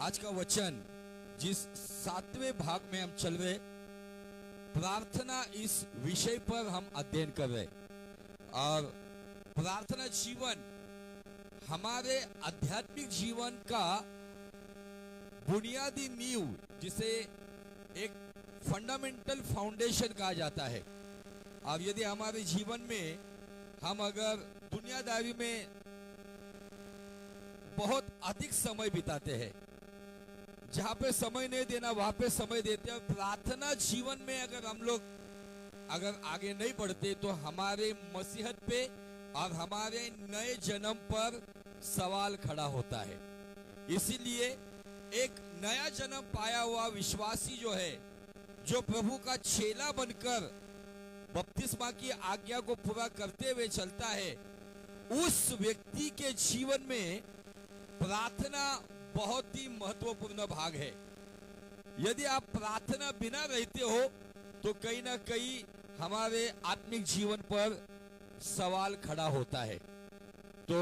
आज का वचन जिस 7वें भाग में हम चल रहे, प्रार्थना इस विषय पर हम अध्ययन कर रहे। और प्रार्थना जीवन हमारे आध्यात्मिक जीवन का बुनियादी नींव, जिसे एक फंडामेंटल फाउंडेशन कहा जाता है। और यदि हमारे जीवन में हम अगर दुनियादारी में बहुत अधिक समय बिताते हैं, जहां पे समय नहीं देना वहां पे समय देते हैं, प्रार्थना जीवन में अगर हम लोग आगे नहीं बढ़ते तो हमारे मसीहत पे और हमारे नए जन्म पर सवाल खड़ा होता है। इसीलिए एक नया जन्म पाया हुआ विश्वासी जो है, जो प्रभु का चेला बनकर बपतिस्मा की आज्ञा को पूरा करते हुए चलता है, उस व्यक्ति के जीवन में प्रार्थना बहुत ही महत्वपूर्ण भाग है। यदि आप प्रार्थना बिना रहते हो तो कहीं ना कहीं हमारे आत्मिक जीवन पर सवाल खड़ा होता है। तो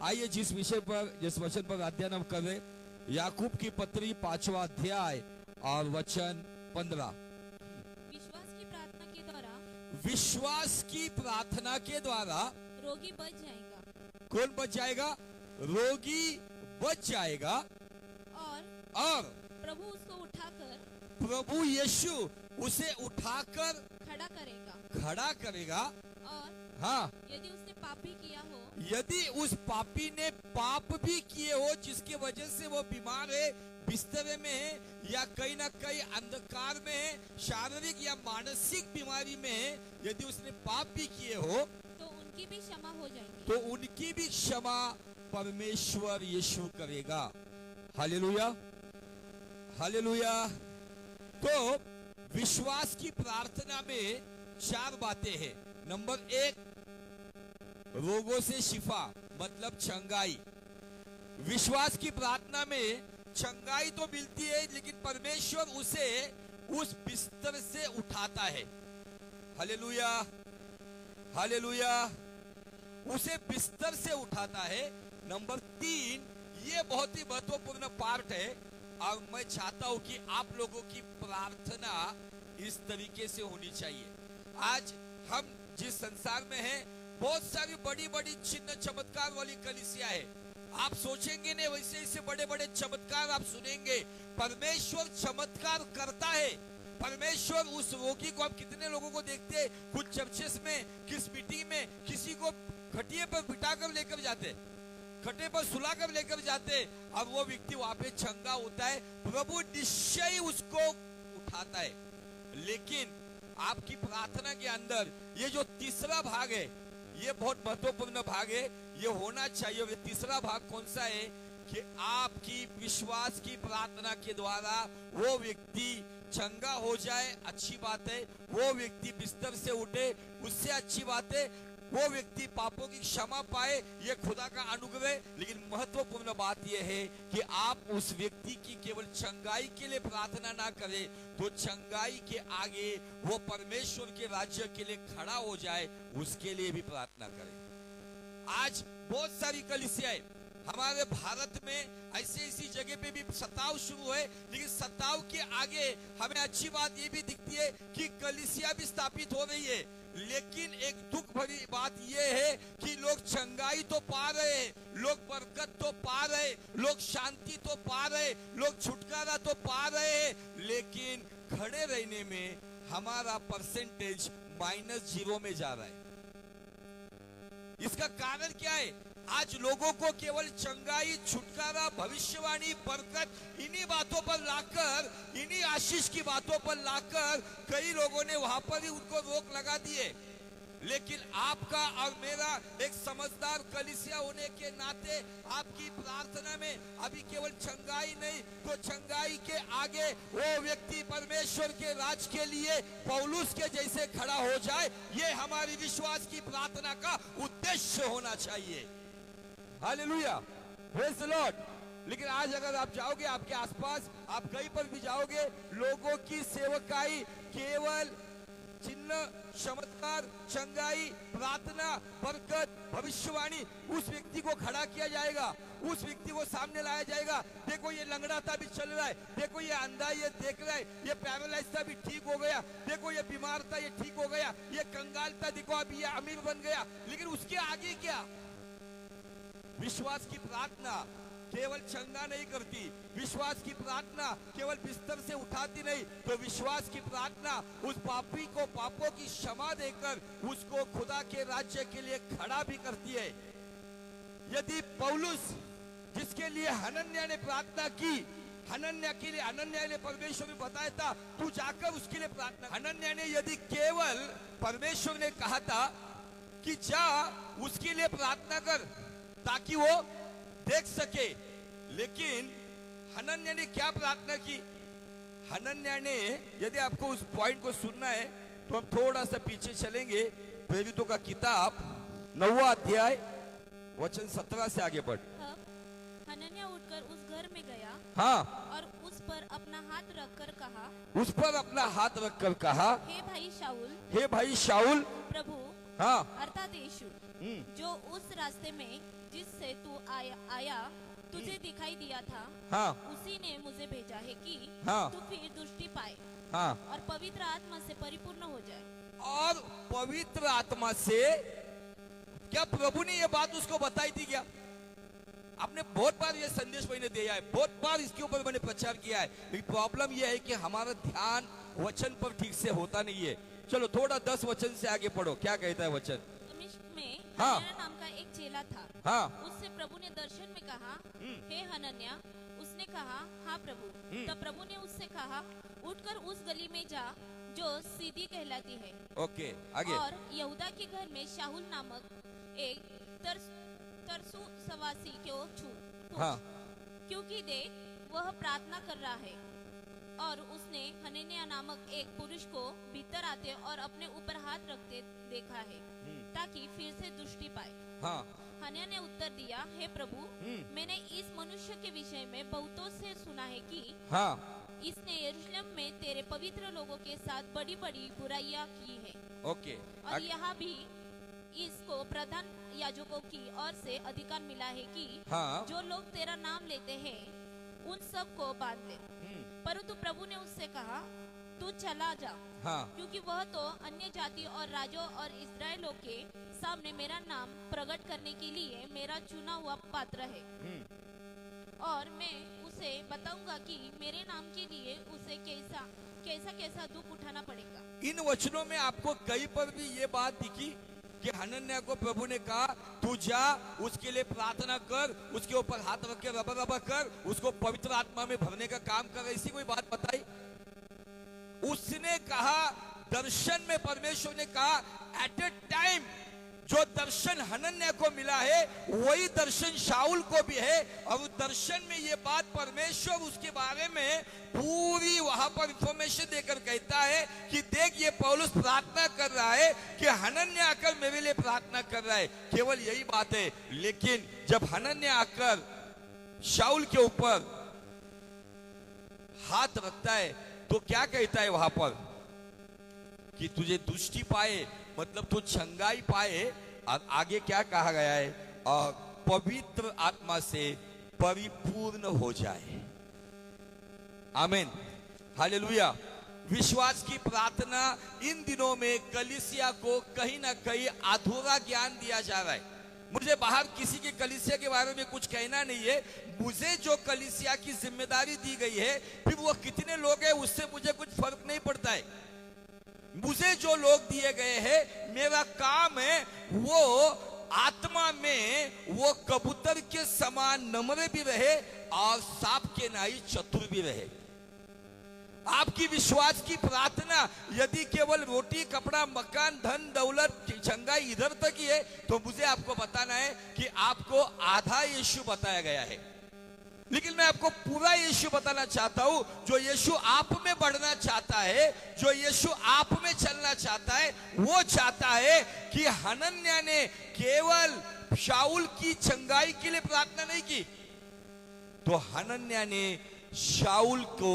आइए जिस विषय पर, जिस वचन पर अध्ययन हम कर रहे, याकूब की पत्री 5वां अध्याय और वचन 15। विश्वास की प्रार्थना के द्वारा रोगी बच जाएगा। कौन बच जाएगा? रोगी बच जाएगा। और प्रभु यीशु उसे उठाकर खड़ा करेगा। और हाँ, यदि उसने पाप भी किया हो, यदि उस पापी ने पाप भी किए हो, जिसके वजह से वो बीमार है, बिस्तरे में है, या कहीं ना कहीं अंधकार में है, शारीरिक या मानसिक बीमारी में है, यदि उसने पाप भी किए हो तो उनकी भी क्षमा हो जाएगी। तो उनकी भी क्षमा परमेश्वर यीशु करेगा। Hallelujah, hallelujah. तो विश्वास की प्रार्थना में 4 बातें हैं। नंबर 1, रोगों से शिफा, मतलब चंगाई। विश्वास की प्रार्थना में चंगाई तो मिलती है, लेकिन परमेश्वर उसे उस बिस्तर से उठाता है। हालेलुया, हालेलुया, उसे बिस्तर से उठाता है। नंबर 3, ये बहुत ही महत्वपूर्ण पार्ट है, और मैं चाहता हूं कि आप लोगों की प्रार्थना इस तरीके से होनी चाहिए। आज हम जिस संसार में हैं, बहुत सारी बड़ी बड़ी चिन्ह चमत्कार वाली कलीसिया है। आप सोचेंगे नहीं, वैसे ऐसे बड़े बड़े चमत्कार आप सुनेंगे। परमेश्वर चमत्कार करता है। परमेश्वर उस रोगी को, आप कितने लोगों को देखते हैं कुछ चर्चेस में, किस मीटिंग में किसी को खटिए पर बिठाकर लेकर जाते, खटे पर सुलाकर लेकर जाते, अब वो व्यक्ति वहां पे चंगा होता है। प्रभु निश्चय उसको उठाता है। लेकिन आपकी प्रार्थना के अंदर ये जो तीसरा भाग है, ये बहुत महत्वपूर्ण भाग है, ये होना चाहिए। ये तीसरा भाग कौन सा है? कि आपकी विश्वास की प्रार्थना के द्वारा वो व्यक्ति चंगा हो जाए, अच्छी बात है। वो व्यक्ति बिस्तर से उठे, उससे अच्छी बात है। वो व्यक्ति पापों की क्षमा पाए, ये खुदा का अनुग्रह। लेकिन महत्वपूर्ण बात यह है कि आप उस व्यक्ति की केवल चंगाई के लिए प्रार्थना ना करें, तो चंगाई के आगे वो परमेश्वर के राज्य के लिए खड़ा हो जाए, उसके लिए भी प्रार्थना करें। आज बहुत सारी कलीसियाएं हमारे भारत में ऐसी जगह पे भी सताव शुरू है, लेकिन सताव के आगे हमें अच्छी बात ये भी दिखती है कि कलीसिया भी स्थापित हो रही है। लेकिन एक दुख भरी बात यह है कि लोग चंगाई तो पा रहे, लोग बरकत तो पा रहे, लोग शांति तो पा रहे, लोग छुटकारा तो पा रहे, लेकिन खड़े रहने में हमारा परसेंटेज -0 में जा रहा है। इसका कारण क्या है? आज लोगों को केवल चंगाई, छुटकारा, भविष्यवाणी, बरकत, इन्हीं बातों पर लाकर, इन्हीं आशीष की बातों पर लाकर कई लोगों ने वहां पर ही उनको रोक लगा दिए। लेकिन आपका और मेरा एक समझदार कलीसिया होने के नाते आपकी प्रार्थना में अभी केवल चंगाई नहीं, तो चंगाई के आगे वो व्यक्ति परमेश्वर के राज के लिए पौलुस के जैसे खड़ा हो जाए, ये हमारी विश्वास की प्रार्थना का उद्देश्य होना चाहिए। Hallelujah, praise the Lord. लेकिन आज अगर आप जाओगे, आपके आसपास आप कहीं पर भी जाओगे, लोगों की सेवकाई केवल चिन्ह, चमत्कार, चंगाई, प्रार्थना, बरकत, भविष्यवाणी, उस व्यक्ति को खड़ा किया जाएगा, उस व्यक्ति को सामने लाया जाएगा। देखो ये लंगड़ा था भी चल रहा है, देखो ये अंधा ये देख रहा है, ये पैरालाइज था भी ठीक हो गया, देखो ये बीमार था ये ठीक हो गया, ये कंगाल था देखो अभी ये अमीर बन गया। लेकिन उसके आगे क्या? विश्वास की प्रार्थना केवल चंगा नहीं करती, विश्वास की प्रार्थना केवल बिस्तर से उठाती नहीं, तो विश्वास की प्रार्थना उस पापी को पापों की क्षमा देकर उसको खुदा के राज्य के लिए खड़ा भी करती है। यदि पौलुस जिसके लिए हनन्याह ने प्रार्थना की, हनन्याह ने परमेश्वर ने बताया था तू जाकर उसके लिए प्रार्थना। हनन्याह ने यदि केवल परमेश्वर ने कहा था कि जा उसके लिए प्रार्थना कर ताकि वो देख सके, लेकिन हनन्याह ने क्या प्रार्थना की? हनन्याह ने, यदि आपको उस पॉइंट को सुनना है तो हम थोड़ा सा पीछे चलेंगे। प्रेरितों का किताब 9वां अध्याय वचन 17 से आगे बढ़। हनन्याह उठकर उस घर में गया, हाँ, और उस पर अपना हाथ रखकर कहा, उस पर अपना हाथ रखकर कहा, हे भाई शाऊल, हे भाई शाऊल, प्रभु, हाँ, अर्थात यीशु, जो उस रास्ते में जिससे तू आया तुझे दिखाई दिया था, हाँ, उसी ने मुझे भेजा है कि हाँ, तू फिर दृष्टि पाए, हाँ, और पवित्र आत्मा से परिपूर्ण हो जाए। और पवित्र आत्मा से, क्या प्रभु ने ये बात उसको बताई थी क्या? आपने बहुत बार ये संदेश मैंने दिया है, बहुत बार इसके ऊपर मैंने प्रचार किया है, लेकिन प्रॉब्लम ये है कि हमारा ध्यान वचन पर ठीक से होता नहीं है। चलो थोड़ा 10 वचन से आगे पढ़ो, क्या कहता है वचन? दमिश्क में हाँ, हनन्याह नाम का एक चेला था, हाँ, उससे प्रभु ने दर्शन में कहा, हे हनन्याह। उसने कहा, हाँ प्रभु। तब प्रभु ने उससे कहा, उठकर उस गली में जा जो सीधी कहलाती है, ओके, आगे, और यहूदा के घर में शाऊल नामक एक तरसु सवासी को छू, हाँ, क्योंकि देख वह प्रार्थना कर रहा है। और उसने हनन्याह नामक एक पुरुष को भीतर आते और अपने ऊपर हाथ रखते देखा है ताकि फिर से दृष्टि पाए। हाँ, हनन्याह ने उत्तर दिया, हे प्रभु, मैंने इस मनुष्य के विषय में बहुतों से सुना है कि हाँ, इसने यरूशलेम में तेरे पवित्र लोगों के साथ बड़ी बड़ी बुराइयां की है, ओके, और यहाँ भी इसको प्रधान याजकों की ओर से अधिकार मिला है कि हाँ, जो लोग तेरा नाम लेते हैं उन सब को बांध ले। परंतु प्रभु ने उससे कहा, तू चला जा, हाँ, क्योंकि वह तो अन्य जाति और राजों और इस्राएलियों के सामने मेरा नाम प्रकट करने के लिए मेरा चुना हुआ पात्र है, और मैं उसे बताऊंगा कि मेरे नाम के लिए उसे कैसा कैसा कैसा दुख उठाना पड़ेगा। इन वचनों में आपको कहीं पर भी ये बात दिखी कि हनन्याह को प्रभु ने कहा तू जा उसके लिए प्रार्थना कर, उसके ऊपर हाथ रख के रबा रबा कर, उसको पवित्र आत्मा में भरने का काम कर, ऐसी कोई बात बताई? उसने कहा, दर्शन में परमेश्वर ने कहा, एट ए टाइम जो दर्शन हनन्याह को मिला है वही दर्शन शाऊल को भी है, और उस दर्शन में ये बात परमेश्वर उसके बारे में पूरी वहां पर इंफॉर्मेशन देकर कहता है कि देख ये पौलुस प्रार्थना कर रहा है कि हनन्याह आकर मेरे लिए प्रार्थना कर रहा है। केवल यही बात है, लेकिन जब हनन्याह आकर शाऊल के ऊपर हाथ रखता है तो क्या कहता है वहां पर कि तुझे दृष्टि पाए, मतलब तू चंगाई पाए, और आगे क्या कहा गया है, और पवित्र आत्मा से परिपूर्ण हो जाए। आमीन, हालेलुया। विश्वास की प्रार्थना इन दिनों में कलीसिया को कहीं ना कहीं अधूरा ज्ञान दिया जा रहा है। मुझे बाहर किसी के कलीसिया के बारे में कुछ कहना नहीं है, मुझे जो कलीसिया की जिम्मेदारी दी गई है, फिर वो कितने लोग हैं उससे मुझे कुछ फर्क नहीं पड़ता है। मुझे जो लोग दिए गए हैं, मेरा काम है वो आत्मा में वो कबूतर के समान नम्र भी रहे और सांप के नाई चतुर भी रहे। आपकी विश्वास की प्रार्थना यदि केवल रोटी, कपड़ा, मकान, धन, दौलत, चंगाई इधर तक ही है, तो मुझे आपको बताना है कि आपको आधा यीशु बताया गया है, लेकिन मैं आपको पूरा यीशु बताना चाहता हूं। जो यीशु आप में बढ़ना चाहता है, जो यीशु आप में चलना चाहता है, वो चाहता है कि हनन्याह ने केवल शाऊल की चंगाई के लिए प्रार्थना नहीं की, तो हनन्याह ने शाऊल को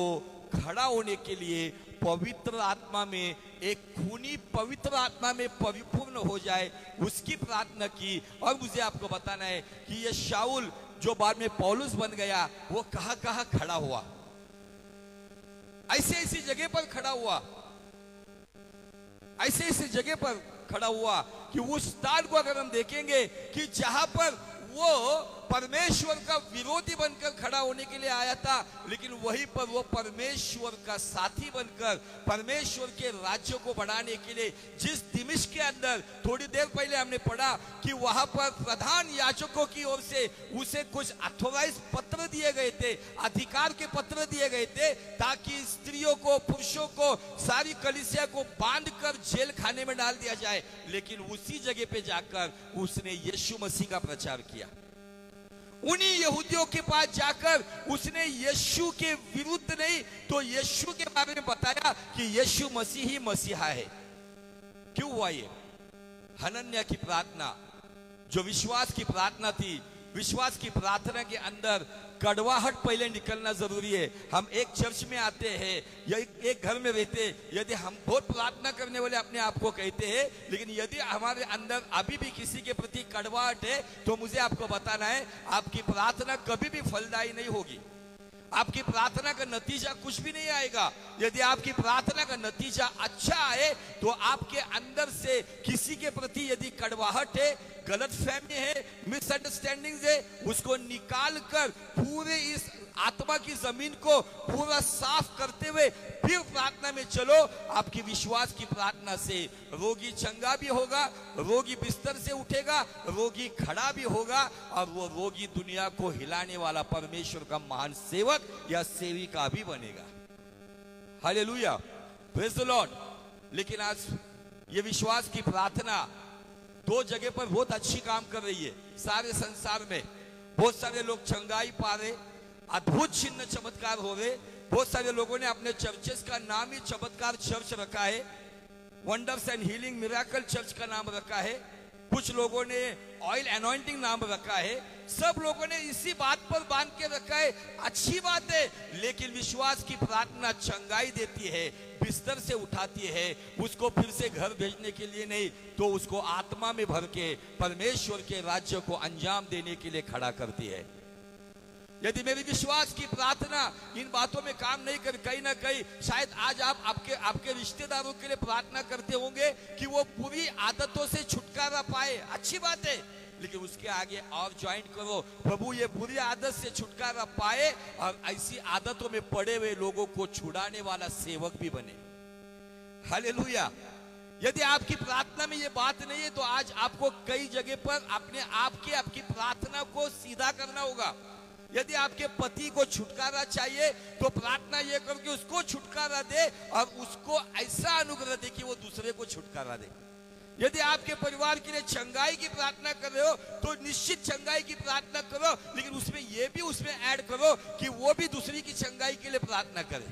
खड़ा होने के लिए पवित्र आत्मा में, एक खूनी पवित्र आत्मा में परिपूर्ण हो जाए, उसकी प्रार्थना की। और मुझे आपको बताना है कि ये शाऊल जो बाद में पौलुस बन गया, वो कहां कहां खड़ा हुआ, ऐसे ऐसी जगह पर खड़ा हुआ, ऐसे ऐसी जगह पर खड़ा हुआ कि उस स्थान को अगर हम देखेंगे कि जहां पर वो परमेश्वर का विरोधी बनकर खड़ा होने के लिए आया था, लेकिन वहीं पर वो परमेश्वर का साथी बनकर परमेश्वर के राज्य को बढ़ाने के लिए, जिस दिमिश्क के अंदर थोड़ी देर पहले हमने पढ़ा कि वहां पर प्रधान याजकों की ओर से उसे कुछ अथोराइज पत्र दिए गए थे, अधिकार के पत्र दिए गए थे, ताकि स्त्रियों को, पुरुषों को, सारी कलीसिया को बांध कर जेल खाने में डाल दिया जाए। लेकिन उसी जगह पे जाकर उसने यीशु मसीह का प्रचार किया। उन्हीं यहूदियों के पास जाकर उसने यीशु के विरुद्ध नहीं तो यीशु के बारे में बताया कि यीशु मसीह ही मसीहा है। क्यों हुआ ये? हनन्याह की प्रार्थना, जो विश्वास की प्रार्थना थी, विश्वास की प्रार्थना के अंदर कड़वाहट पहले निकलना जरूरी है। हम एक चर्च में आते हैं या एक घर में रहते हैं, यदि हम बहुत प्रार्थना करने वाले अपने आप को कहते हैं, लेकिन यदि हमारे अंदर अभी भी किसी के प्रति कड़वाहट है, तो मुझे आपको बताना है, आपकी प्रार्थना कभी भी फलदायी नहीं होगी। आपकी प्रार्थना का नतीजा कुछ भी नहीं आएगा। यदि आपकी प्रार्थना का नतीजा अच्छा आए, तो आपके अंदर से किसी के प्रति यदि कड़वाहट है, गलतफहमी है, मिसअंडरस्टैंडिंग है, उसको निकाल कर पूरे इस आत्मा की जमीन को पूरा साफ करते हुए फिर प्रार्थना में चलो। आपकी विश्वास की प्रार्थना से रोगी चंगा भी होगा, रोगी बिस्तर से उठेगा, रोगी खड़ा भी होगा, और वो रोगी दुनिया को हिलाने वाला परमेश्वर का महान सेवक या सेविका भी बनेगा। Hallelujah, praise the Lord. लेकिन आज ये विश्वास की प्रार्थना दो जगह पर बहुत अच्छी काम कर रही है। सारे संसार में बहुत सारे लोग चंगाई पा रहे, अद्भुत चिन्ह चमत्कार हो रहे। बहुत सारे लोगों ने अपने चर्चेस का नाम ही चमत्कार चर्च रखा है, wonders and healing miracle church का नाम रखा है। कुछ लोगों ने ऑयल एनॉइंटिंग नाम रखा है। सब लोगों ने इसी बात पर बांध के रखा है, अच्छी बात है। लेकिन विश्वास की प्रार्थना चंगाई देती है, बिस्तर से उठाती है, उसको फिर से घर भेजने के लिए नहीं, तो उसको आत्मा में भर के परमेश्वर के राज्य को अंजाम देने के लिए खड़ा करती है। यदि मेरी विश्वास की प्रार्थना इन बातों में काम नहीं कर, कहीं ना कहीं शायद आज आप आपके रिश्तेदारों के लिए प्रार्थना करते होंगे कि वो बुरी आदतों से छुटकारा पाए, अच्छी बात है। लेकिन उसके आगे और ज्वाइन करो, प्रभु ये बुरी आदत से छुटकारा पाए और ऐसी आदतों में पड़े हुए लोगों को छुड़ाने वाला सेवक भी बने। हालेलुया। यदि आपकी प्रार्थना में ये बात नहीं है, तो आज आपको कई जगह पर अपने आपकी प्रार्थना को सीधा करना होगा। यदि आपके पति को छुटकारा चाहिए, तो प्रार्थना ये करो कि उसको छुटकारा दे और उसको ऐसा अनुग्रह दे कि वो दूसरे को छुटकारा दे। यदि आपके परिवार के लिए चंगाई की प्रार्थना कर रहे हो, तो निश्चित चंगाई की प्रार्थना करो, लेकिन उसमें ये भी उसमें ऐड करो कि वो भी दूसरी की चंगाई के लिए प्रार्थना करे।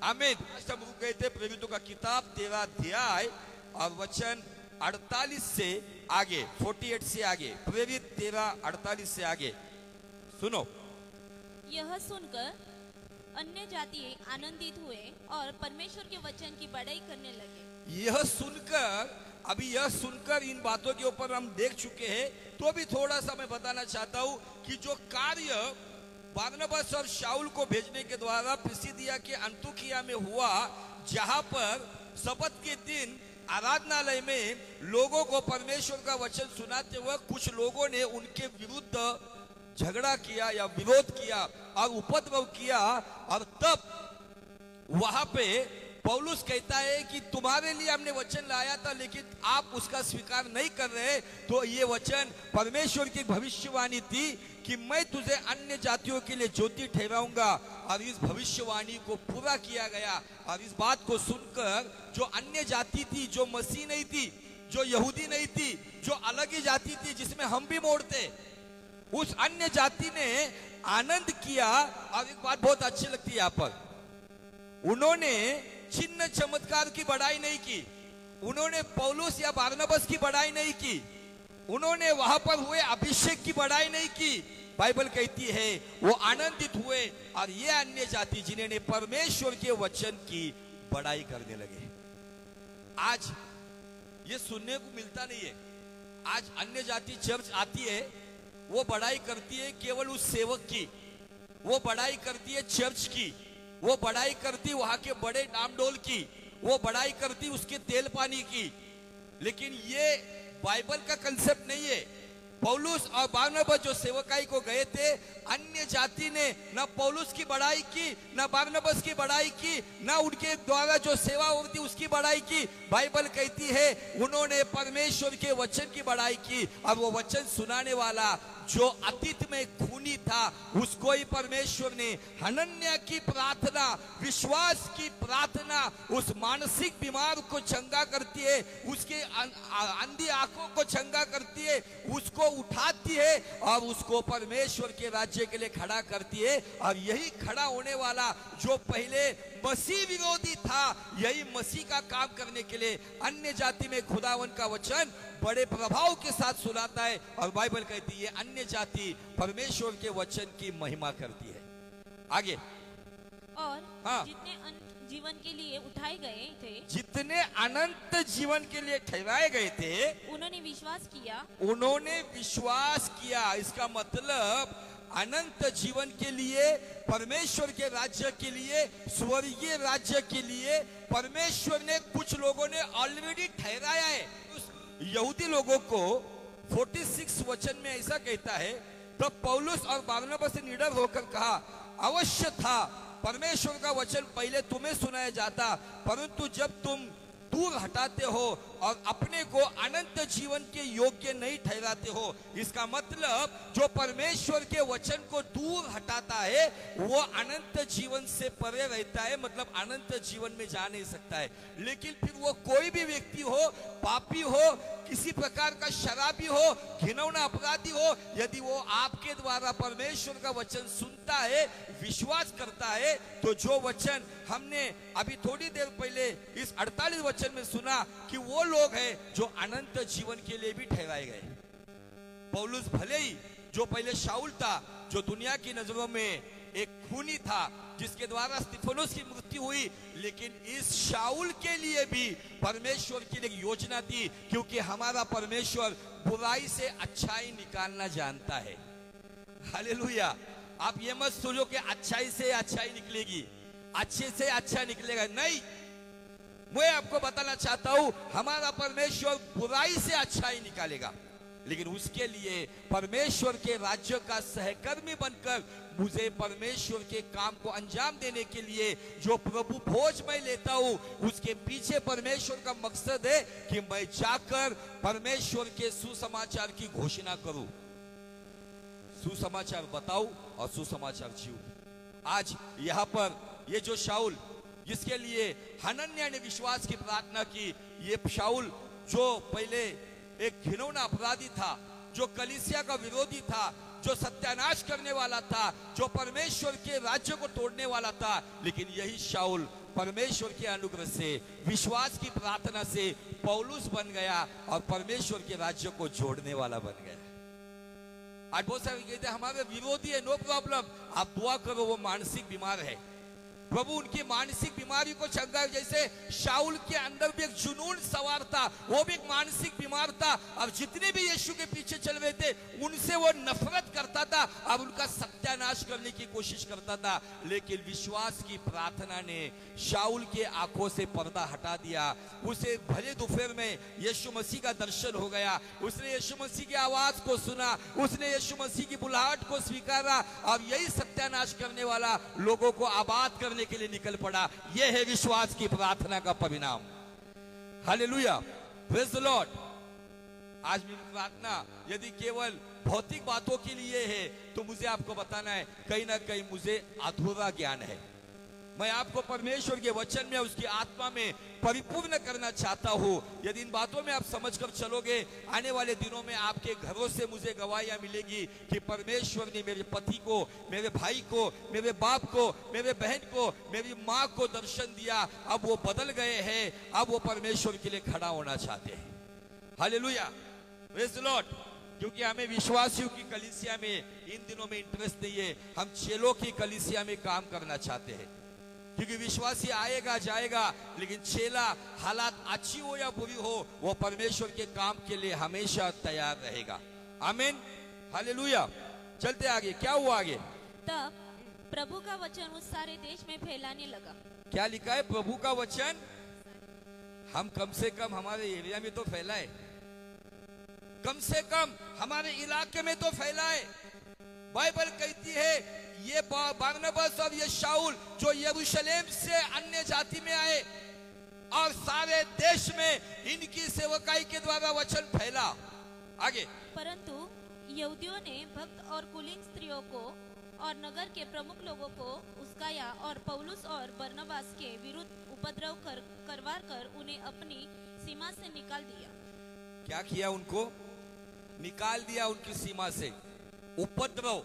आमीन। आज हम रुक गए थे प्रेरितों का किताब 13 अध्याय और वचन 48 से आगे, 48 से आगे, प्रेरित 13:48 से आगे सुनो। यह सुनकर अन्य जाति आनंदित हुए और परमेश्वर के वचन की बड़ाई करने लगे। यह सुनकर इन बातों के ऊपर हम देख चुके हैं, तो भी थोड़ा सा मैं बताना चाहता हूं कि जो कार्य बारनबास और शाऊल को भेजने के द्वारा पिसिदिया के अंतुकिया में हुआ, जहां पर शबत के दिन आराधनालय में लोगों को परमेश्वर का वचन सुनाते हुए कुछ लोगों ने उनके विरुद्ध झगड़ा किया या विरोध किया और उपद्रव किया, और तब वहां पे पौलुस कहता है कि तुम्हारे लिए हमने वचन लाया था, लेकिन आप उसका स्वीकार नहीं कर रहे। तो ये वचन परमेश्वर की भविष्यवाणी थी कि मैं तुझे अन्य जातियों के लिए ज्योति ठहराऊंगा, और इस भविष्यवाणी को पूरा किया गया। और इस बात को सुनकर जो अन्य जाति थी, जो मसीह नहीं थी, जो यहूदी नहीं थी, जो अलग ही जाति थी जिसमें हम भी मोड़ते, उस अन्य जाति ने आनंद किया। और एक बात बहुत अच्छी लगती है यहाँ पर, उन्होंने चिन्ह चमत्कार की बड़ाई नहीं की, उन्होंने पौलुस या बारनबास की बड़ाई नहीं की, उन्होंने वहां पर हुए अभिषेक की बड़ाई नहीं की। बाइबल कहती है वो आनंदित हुए, और ये अन्य जाति जिन्होंने परमेश्वर के वचन की बड़ाई करने लगे। आज ये सुनने को मिलता नहीं है। आज अन्य जाति चर्च आती है, वो बड़ाई करती है केवल उस सेवक की, वो बड़ाई करती है चर्च की, वो बड़ाई करती वहां के बड़े नामडोल की, वो बड़ाई करती उसके तेल पानी की। लेकिन ये बाइबल का कंसेप्ट नहीं है। पौलुस और बारनबास जो सेवकाई को गए थे, अन्य जाति ने न पौलुस की बड़ाई की, न बारनबास की बड़ाई की, न उनके द्वारा जो सेवा होती उसकी बड़ाई की। बाइबल कहती है उन्होंने परमेश्वर के वचन की बड़ाई की। और वो वचन सुनाने वाला जो अतीत में खूनी था, उसको ही परमेश्वर ने हनन्याह की प्रार्थना, विश्वास की प्रार्थना, उस मानसिक बीमार को चंगा करती है, उसके अंधी आंखों को चंगा करती है, उसको उठाती है और उसको परमेश्वर के राज्य के लिए खड़ा करती है। और यही खड़ा होने वाला जो पहले मसीह विरोधी था, यही मसीह का काम करने के लिए अन्य जाति में खुदावन का वचन बड़े प्रभाव के साथ सुनाता है। और बाइबल कहती है अन्य जाति परमेश्वर के वचन की महिमा करती है। आगे और हाँ। जितने अनंत जीवन के लिए उठाए गए थे, जितने अनंत जीवन के लिए ठहराए गए थे, उन्होंने विश्वास किया। उन्होंने विश्वास किया। इसका मतलब अनंत जीवन के लिए, परमेश्वर के राज्य के लिए, स्वर्गीय राज्य के लिए परमेश्वर ने कुछ लोगों ने ऑलरेडी ठहराया है। उस यहूदी लोगों को 46 वचन में ऐसा कहता है, तब पौलुस और बारनबास ने निडर होकर कहा, अवश्य था परमेश्वर का वचन पहले तुम्हें सुनाया जाता, परंतु जब तुम दूर हटाते हो और अपने को अनंत जीवन के योग्य नहीं ठहराते हो। इसका मतलब जो परमेश्वर के वचन को दूर हटाता है वो अनंत जीवन से परे रहता है, मतलब अनंत जीवन में जा नहीं सकता है। लेकिन फिर वो कोई भी व्यक्ति हो, पापी हो, किसी प्रकार का शराबी हो, घिनौना अपराधी हो, यदि वो आपके द्वारा परमेश्वर का वचन सुनता है, विश्वास करता है, तो जो वचन हमने अभी थोड़ी देर पहले इस 48 वचन में सुना कि वो लोग हैं जो अनंत जीवन के लिए भी ठहराए गए। पौलुस भले ही जो पहले शाऊल था, जो दुनिया की नजरों में एक खूनी था, जिसके द्वारा स्तिफनुस की मृत्यु हुई, लेकिन इस शाऊल के लिए भी परमेश्वर की एक योजना थी, क्योंकि हमारा परमेश्वर बुराई से अच्छाई निकालना जानता है। हालेलुया। आप ये मत सोचो कि अच्छाई से अच्छाई निकलेगी, अच्छे से अच्छा निकलेगा, नहीं। मैं आपको बताना चाहता हूं हमारा परमेश्वर बुराई से अच्छाई निकालेगा, लेकिन उसके लिए परमेश्वर के राज्य का सहकर्मी बनकर मुझे परमेश्वर के काम को अंजाम देने के लिए जो प्रभु भोज मैं लेता हूं, उसके पीछे परमेश्वर का मकसद है कि मैं जाकर परमेश्वर के सुसमाचार की घोषणा करूं, सुसमाचार बताऊं और सुसमाचार जीऊं। आज यहाँ पर ये जो शाऊल, जिसके लिए हनन्याह ने विश्वास की प्रार्थना की, ये शाऊल जो पहले एक घिनौना अपराधी था, जो कलीसिया का विरोधी था, जो सत्यानाश करने वाला था, जो परमेश्वर के राज्य को तोड़ने वाला था, लेकिन यही शाऊल परमेश्वर के अनुग्रह से, विश्वास की प्रार्थना से पौलुस बन गया और परमेश्वर के राज्य को जोड़ने वाला बन गया। आज बहुत सारे कहते हैं हमारे विरोधी है, नो प्रॉब्लम, आप दुआ करो, वो मानसिक बीमार है, प्रभु उनकी मानसिक बीमारी को चंगा। जैसे शाऊल के अंदर भी एक जुनून सवार था, वो भी एक मानसिक बीमार था, और जितने भी यीशु के पीछे चल रहे थे उनसे वो नफरत करता था और उनका सत्यानाश करने की कोशिश करता था। लेकिन विश्वास की प्रार्थना ने शाऊल के आंखों से पर्दा हटा दिया। उसे भले दोपहर में यीशु मसीह का दर्शन हो गया, उसने यीशु मसीह की आवाज को सुना, उसने यीशु मसीह की बुलाहट को स्वीकारा और यही सत्यानाश करने वाला लोगों को आबाद करने के लिए निकल पड़ा। यह है विश्वास की प्रार्थना का परिणाम। Hallelujah, praise the Lord. आज मेरी प्रार्थना यदि केवल भौतिक बातों के लिए है तो मुझे आपको बताना है कहीं ना कहीं मुझे अधूरा ज्ञान है। मैं आपको परमेश्वर के वचन में, उसकी आत्मा में परिपूर्ण करना चाहता हूं। यदि इन बातों में आप समझकर चलोगे, आने वाले दिनों में आपके घरों से मुझे गवाहियां मिलेगी कि परमेश्वर ने मेरे पति को, मेरे भाई को, मेरे बाप को, मेरे बहन को, मेरी माँ को दर्शन दिया। अब वो बदल गए हैं, अब वो परमेश्वर के लिए खड़ा होना चाहते हैं। Hallelujah, praise the Lord. क्योंकि हमें विश्वासियों की कलीसिया में इन दिनों में इंटरेस्ट नहीं है, हम चेलों की कलीसिया में काम करना चाहते हैं। क्योंकि विश्वासी आएगा जाएगा, लेकिन चेला हालात अच्छी हो या बुरी हो, वो परमेश्वर के काम के लिए हमेशा तैयार रहेगा। आमीन, हालेलुया। चलते आगे, क्या हुआ आगे? तब प्रभु का वचन उस सारे देश में फैलाने लगा। क्या लिखा है? प्रभु का वचन हम कम से कम हमारे एरिया में तो फैलाए, कम से कम हमारे इलाके में तो फैलाए। बाइबल कहती है ये बरनबास और ये शाऊल जो यरूशलेम से अन्य जाति में आए और सारे देश में इनकी सेवकाई के द्वारा वचन फैला। आगे, परंतु यहूदियों ने भक्त और कुलीन स्त्रियों को और नगर के प्रमुख लोगों को उस्काया और पौलुस और बरनबास के विरुद्ध उपद्रव करवा कर उन्हें अपनी सीमा से निकाल दिया। क्या किया? उनको निकाल दिया उनकी सीमा से। उपद्रव,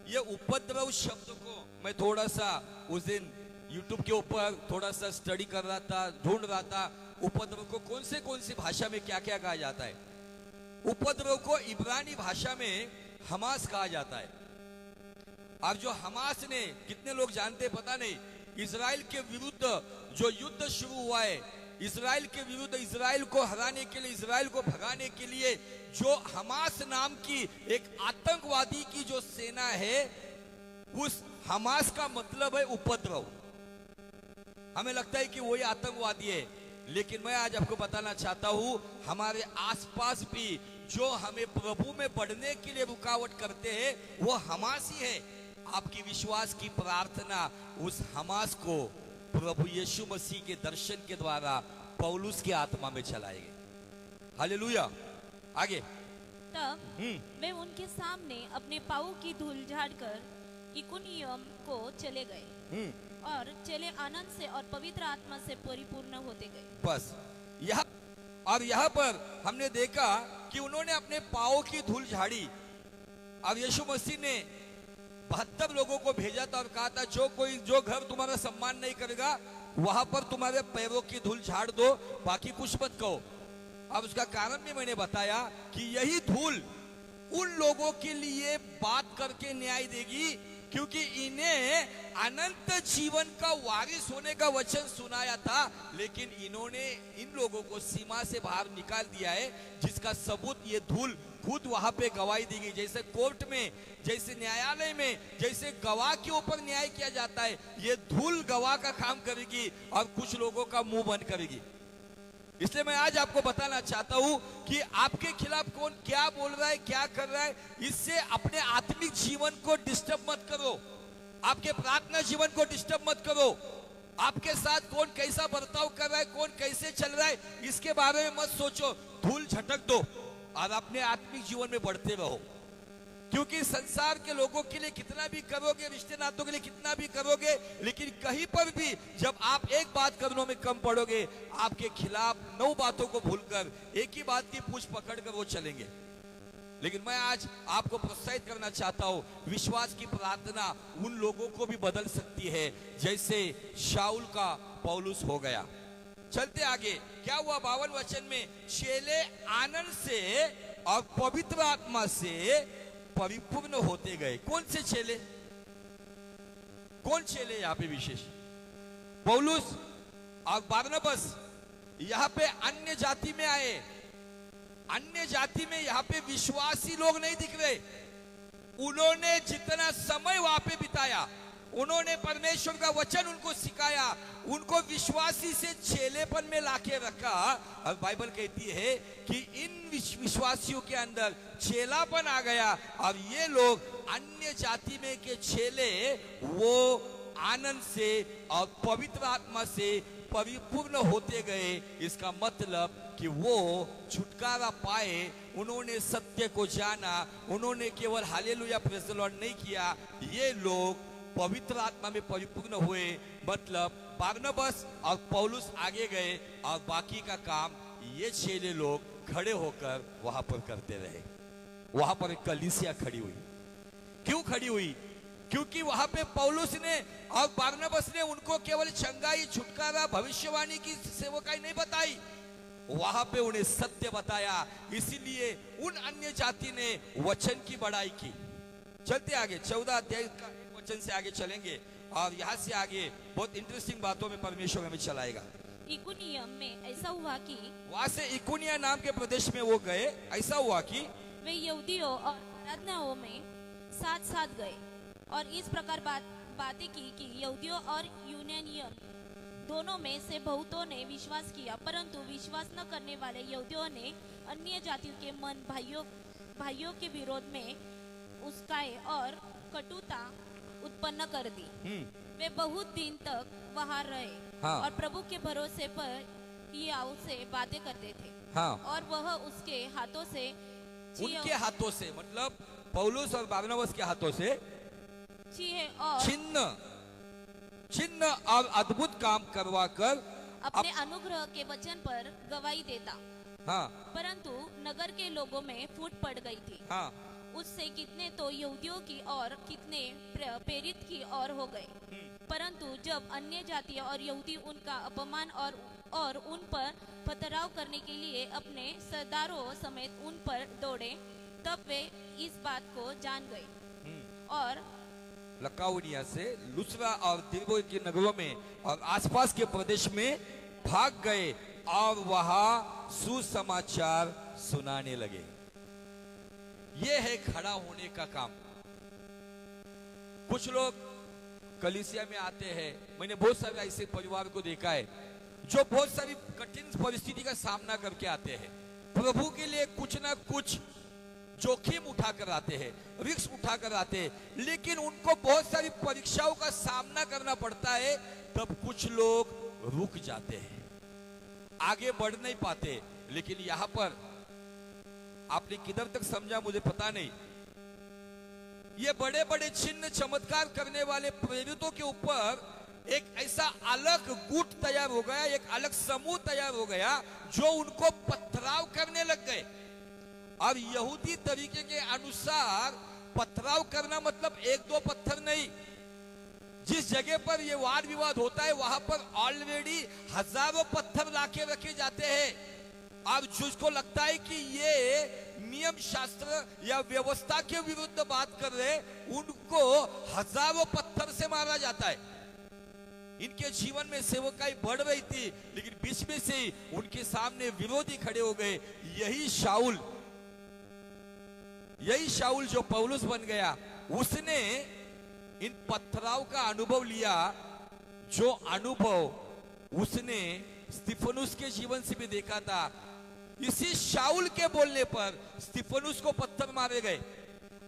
ये उपद्रव शब्द को मैं थोड़ा सा उस दिन YouTube के ऊपर थोड़ा सा स्टडी कर रहा था, ढूंढ रहा था उपद्रव को कौन सी भाषा में क्या क्या कहा जाता है। उपद्रव को इब्रानी भाषा में हमास कहा जाता है। अब जो हमास ने, कितने लोग जानते पता नहीं, इजराइल के विरुद्ध जो युद्ध शुरू हुआ है, इजराइल के विरुद्ध, इजराइल को हराने के लिए, इजराइल को भगाने के लिए जो हमास नाम की एक आतंकवादी की जो सेना है, उस हमास का मतलब है उपद्रव। हमें लगता है कि वही आतंकवादी है, लेकिन मैं आज आपको बताना चाहता हूं हमारे आसपास भी जो हमें प्रभु में बढ़ने के लिए रुकावट करते हैं वो हमास ही है। आपकी विश्वास की प्रार्थना उस हमास को प्रभु यीशु मसीह के दर्शन के द्वारा पौलुस की आत्मा में चलाएंगे। हालेलुया। आगे, तब वे उनके सामने अपने पाँव की धूल झाड़कर इकुनियम को चले गए और चले आनंद से और पवित्र आत्मा से परिपूर्ण होते गए। बस यहाँ पर हमने देखा कि उन्होंने अपने पाँव की धूल झाड़ी और यीशु मसीह ने 72 लोगों को भेजा था और कहा था जो घर तुम्हारा सम्मान नहीं करेगा वहां पर तुम्हारे पैरों की धूल झाड़ दो, बाकी कुछ मत कहो। अब उसका कारण भी मैंने बताया कि यही धूल उन लोगों के लिए बात करके न्याय देगी, क्योंकि इन्हें अनंत जीवन का वारिस होने का वचन सुनाया था, लेकिन इन्होंने इन लोगों को सीमा से बाहर निकाल दिया है, जिसका सबूत ये धूल खुद वहां पे गवाही देगी। जैसे कोर्ट में, जैसे न्यायालय में, जैसे गवाह के ऊपर न्याय किया जाता है, ये धूल गवाह का काम करेगी और कुछ लोगों का मुंह बंद करेगी। इसलिए मैं आज आपको बताना चाहता हूं कि आपके खिलाफ कौन क्या बोल रहा है, क्या कर रहा है, इससे अपने आत्मिक जीवन को डिस्टर्ब मत करो, आपके प्रार्थना जीवन को डिस्टर्ब मत करो। आपके साथ कौन कैसा बर्ताव कर रहा है, कौन कैसे चल रहा है, इसके बारे में मत सोचो। धूल झटक दो और अपने आत्मिक जीवन में बढ़ते रहो, क्योंकि संसार के लोगों के लिए कितना भी करोगे, रिश्ते नातों के लिए कितना भी करोगे, लेकिन कहीं पर भी जब आप एक बात करने में कम पड़ोगे, आपके खिलाफ 9 बातों को भूलकर एक ही बात की पूंछ पकड़कर वो चलेंगे। लेकिन मैं आज आपको प्रोत्साहित करना चाहता हूं, विश्वास की प्रार्थना उन लोगों को भी बदल सकती है जैसे शाऊल का पौलुस हो गया। चलते आगे, क्या हुआ 52 वचन में? चेले आनंद से और पवित्र आत्मा से परिपूर्ण होते गए। कौन से चेले? कौन चेले यहाँ पे विशेष? पौलुस और बरनबास यहाँ पे अन्य जाति में आए। अन्य जाति में यहाँ पे विश्वासी लोग नहीं दिख रहे। उन्होंने जितना समय वहां पे बिताया, उन्होंने परमेश्वर का वचन उनको सिखाया, उनको विश्वासी से चेलेपन में लाके रखा। और बाइबल कहती है कि इन विश्वासियों के अंदर चेलापन आ गया और ये लोग अन्य जाति में के चेले वो आनंद से और पवित्र आत्मा से परिपूर्ण होते गए। इसका मतलब कि वो छुटकारा पाए, उन्होंने सत्य को जाना, उन्होंने केवल हालेलुया प्रेज़ द लॉर्ड नहीं किया, ये लोग पवित्र आत्मा में परिपूर्ण हुए। मतलब बरनबास और पौलुस आगे गए और बाकी का काम ये चेले लोग खड़े होकर वहां पर करते रहे। वहां पर एक कलीसिया खड़ी हुई। क्यों खड़ी हुई? क्योंकि वहां पे पौलुस ने और बरनबास ने उनको केवल चंगाई, छुटकारा, भविष्यवाणी की सेवकाई नहीं बताई, वहां पे उन्हें सत्य बताया। इसीलिए उन अन्य जाति ने वचन की बड़ाई की। चलते आगे 14 अध्याय का वचन से आगे चलेंगे। और यहाँ से आगे बहुत इंटरेस्टिंग बातों में परमेश्वर हमें चलाएगा। इकुनियम में ऐसा हुआ कि वहां से इकुनिया नाम के प्रदेश में वो गए। ऐसा हुआ कि वे यहूदियों और आराधनाओं में साथ साथ गए और इस प्रकार बातें की कि यहूदियों और यूनानियों दोनों में से बहुतों ने विश्वास किया, परंतु विश्वास न करने वाले यहूदियों ने अन्य जातियों के मन भाइयों के विरोध में उस्काए और कटुता उत्पन्न कर दी। वे बहुत दिन तक वहां रहे हाँ। और प्रभु के भरोसे पर हियाव से बातें करते थे। हाँ। और वह उसके हाथों से उनके हाथों से मतलब पौलुस और बारनबास के हाथों से और चिन्ह और अद्भुत काम करवा कर अपने अनुग्रह के वचन पर गवाही देता। हाँ। परंतु नगर के लोगों में फूट पड़ गई थी। हाँ। उससे कितने तो यहूदियों की और कितने प्रेरित की ओर हो गए। परंतु जब अन्य जातियां और यहूदी उनका अपमान और उन पर पथराव करने के लिए अपने सरदारों समेत उन पर दौड़े, तब वे इस बात को जान गए और लकाउनिया से लुस्रा और दिरबे के नगरों में और आसपास के प्रदेश में भाग गए और वहां सुसमाचार सुनाने लगे। ये है खड़ा होने का काम। कुछ लोग कलीसिया में आते हैं, मैंने बहुत सारे ऐसे परिवार को देखा है जो बहुत सारी कठिन परिस्थिति का सामना करके आते हैं, प्रभु के लिए कुछ ना कुछ जोखिम उठाकर आते हैं, रिस्क उठाकर आते हैं, लेकिन उनको बहुत सारी परीक्षाओं का सामना करना पड़ता है। तब कुछ लोग रुक जाते हैं, आगे बढ़ नहीं पाते। लेकिन यहां पर आपने किधर तक समझा मुझे पता नहीं, ये बड़े बड़े चिन्ह चमत्कार करने वाले प्रेरितों के ऊपर एक ऐसा अलग गुट तैयार हो गया, एक अलग समूह तैयार हो गया जो उनको पथराव करने लग गए। और यहूदी तरीके के अनुसार पथराव करना मतलब एक दो पत्थर नहीं, जिस जगह पर ये वाद विवाद होता है वहां पर ऑलरेडी हजारों पत्थर लाके रखे जाते हैं। अब जिसको लगता है कि ये नियम शास्त्र या व्यवस्था के विरुद्ध बात कर रहे, उनको हजारों पत्थर से मारा जाता है। इनके जीवन में सेवकाई बढ़ रही थी, लेकिन बीच में से उनके सामने विरोधी खड़े हो गए। यही शाऊल जो पौलुस बन गया, उसने इन पथराव का अनुभव लिया, जो अनुभव उसने स्तिफनुस के जीवन से भी देखा था। इसी शाऊल के बोलने पर स्तिफनुस को पत्थर मारे गए।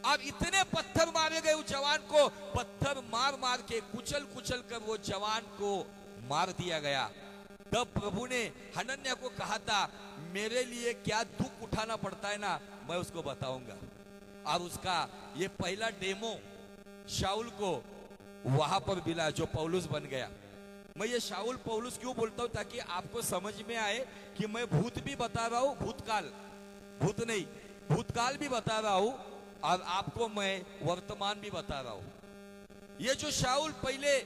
अब इतने पत्थर मारे गए उस जवान को, पत्थर मार मार के कुचल कुचल कर वो जवान को मार दिया गया। तब प्रभु ने हनन्याह को कहा था, मेरे लिए क्या दुख उठाना पड़ता है ना, मैं उसको बताऊंगा। और उसका ये पहला डेमो शाऊल को वहां पर मिला जो पौलुस बन गया। मैं ये शाऊल पौलुस क्यों बोलता हूं, ताकि आपको समझ में आए कि मैं भूत भी बता रहा हूं, भूतकाल भी बता रहा हूं, और आपको मैं वर्तमान भी बता रहा हूं। ये जो शाऊल पहले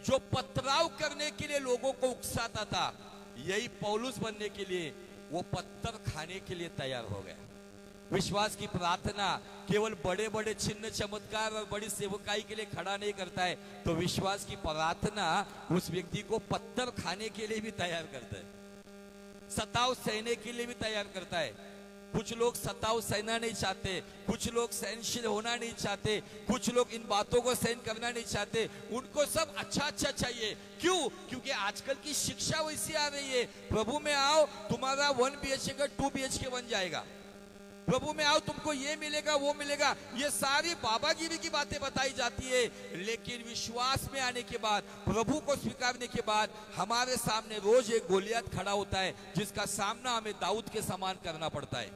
जो पथराव करने के लिए लोगों को उकसाता था, यही पौलुस बनने के लिए वो पत्थर खाने के लिए तैयार हो गया। विश्वास की प्रार्थना केवल बड़े बड़े चिन्ह चमत्कार और बड़ी सेवकाई के लिए खड़ा नहीं करता है, तो विश्वास की प्रार्थना उस व्यक्ति को पत्थर खाने के लिए भी तैयार करता है, सताव सहने के लिए भी तैयार करता है। कुछ लोग सताव सहना नहीं चाहते, कुछ लोग सहनशील होना नहीं चाहते, कुछ लोग इन बातों को सहन करना नहीं चाहते, उनको सब अच्छा अच्छा चाहिए। क्यों? क्योंकि आजकल की शिक्षा वैसी आ रही है, प्रभु में आओ तुम्हारा 1 BHK का 2 BHK बन जाएगा, प्रभु में आओ तुमको ये मिलेगा वो मिलेगा, ये सारी बाबागिरी की बातें बताई जाती है। लेकिन विश्वास में आने के बाद, प्रभु को स्वीकारने के बाद, हमारे सामने रोज एक गोलियत खड़ा होता है, जिसका सामना हमें दाऊद के समान करना पड़ता है।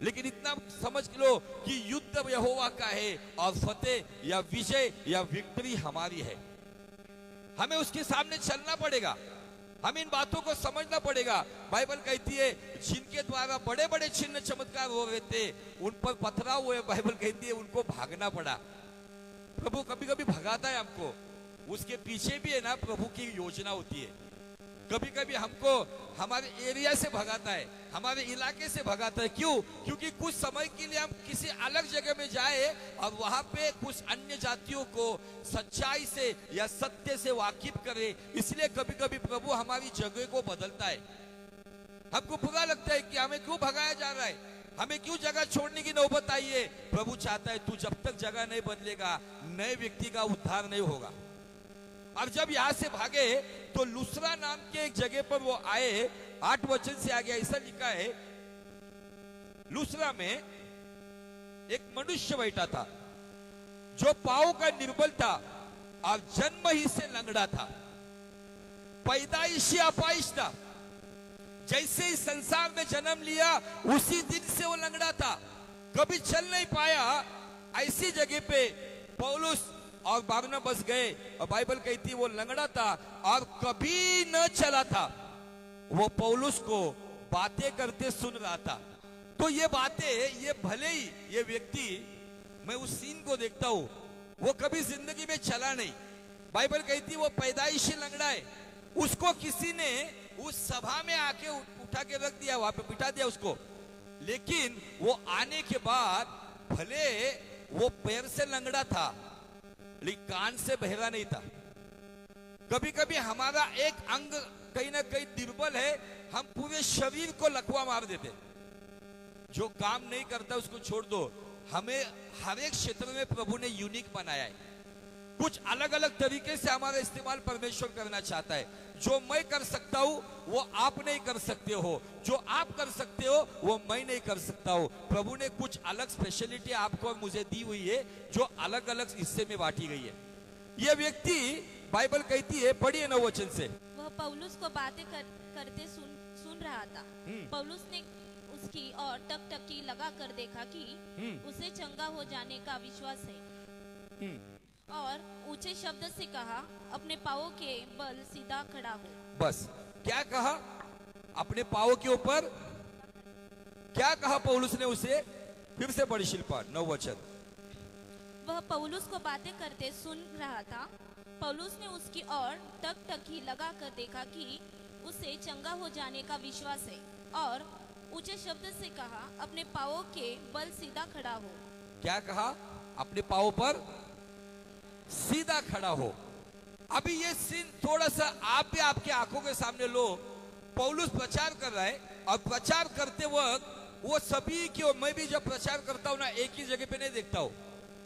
लेकिन इतना समझ लो कि युद्ध यहोवा का है और फतेह या विजय या विक्ट्री हमारी है। हमें उसके सामने चलना पड़ेगा, हमें इन बातों को समझना पड़ेगा। बाइबल कहती है जिनके द्वारा बड़े बड़े चिन्ह चमत्कार हो रहे थे, उन पर पथराव हुए, बाइबल कहती है उनको भागना पड़ा। प्रभु कभी कभी भगाता है हमको, उसके पीछे भी है ना प्रभु की योजना होती है। कभी कभी हमको हमारे एरिया से भगाता है, हमारे इलाके से भगाता है। क्यों? क्योंकि कुछ समय के लिए हम किसी अलग जगह में जाए और वहां पे कुछ अन्य जातियों को सच्चाई से या सत्य से वाकिफ करे। इसलिए कभी कभी प्रभु हमारी जगह को बदलता है। हमको बुरा लगता है कि हमें क्यों भगाया जा रहा है, हमें क्यों जगह छोड़ने की नौबत आई है। प्रभु चाहता है तू जब तक जगह नहीं बदलेगा नए व्यक्ति का उद्धार नहीं होगा। और जब यहां से भागे तो लुस्रा नाम के एक जगह पर वो आए। 8 वचन से आगे ऐसा लिखा है, लुस्रा में एक मनुष्य बैठा था जो पांव का निर्बल था और जन्म ही से लंगड़ा था, पैदाइशी अपाइश था। जैसे ही संसार में जन्म लिया उसी दिन से वो लंगड़ा था, कभी चल नहीं पाया। ऐसी जगह पे पौलुस और बारनबास गए और बाइबल कहती है वो लंगड़ा था और कभी न चला था। वो पौलुस को बातें करते सुन रहा था। तो ये बातें, ये भले ही ये व्यक्ति, मैं उस सीन को देखता हूं, वो कभी जिंदगी में चला नहीं। बाइबल कहती है वो पैदाइशी लंगड़ा है। उसको किसी ने उस सभा में आके उठा के रख दिया, वहां पे बिठा दिया उसको। लेकिन वो आने के बाद भले वो पैर से लंगड़ा था लेकिन कान से बहरा नहीं था। कभी कभी हमारा एक अंग कहीं ना कहीं दुर्बल है, हम पूरे शरीर को लकवा मार देते। जो काम नहीं करता उसको छोड़ दो। हमें हर एक क्षेत्र में प्रभु ने यूनिक बनाया है। कुछ अलग अलग तरीके से हमारा इस्तेमाल परमेश्वर करना चाहता है। जो मैं कर सकता हूं वो आप नहीं कर सकते हो, जो आप कर सकते हो वो मैं नहीं कर सकता हूं। प्रभु ने कुछ अलग स्पेशलिटी आपको और मुझे दी हुई है जो अलग अलग हिस्से में बांटी गई है। यह व्यक्ति, बाइबल कहती है, पढ़िए 9 वचन से, वह पौलुस को बातें करते सुन रहा था। पौलुस ने उसकी और टकटकी लगा कर देखा कि उसे चंगा हो जाने का विश्वास है और ऊंचे शब्द से कहा, अपने पांवों के बल सीधा खड़ा हो। बस क्या कहा? अपने पांवों के ऊपर क्या कहा पौलुस ने उसे? फिर से पढ़ी शिल्पा 9 वचन। वह पौलुस को बातें करते सुन रहा था। पौलुस ने उसकी ओर टकटकी लगा कर देखा कि उसे चंगा हो जाने का विश्वास है और ऊंचे शब्द से कहा, अपने पांवों के बल सीधा खड़ा हो। क्या कहा? अपने पांवों पर सीधा खड़ा हो। अभी ये सीन थोड़ा सा आप भी आपके आंखों के सामने लो। पौलुस प्रचार कर रहा है और प्रचार करते वक्त वो सभी की, मैं भी जब प्रचार करता हूं ना, एक ही जगह पे नहीं देखता हूं।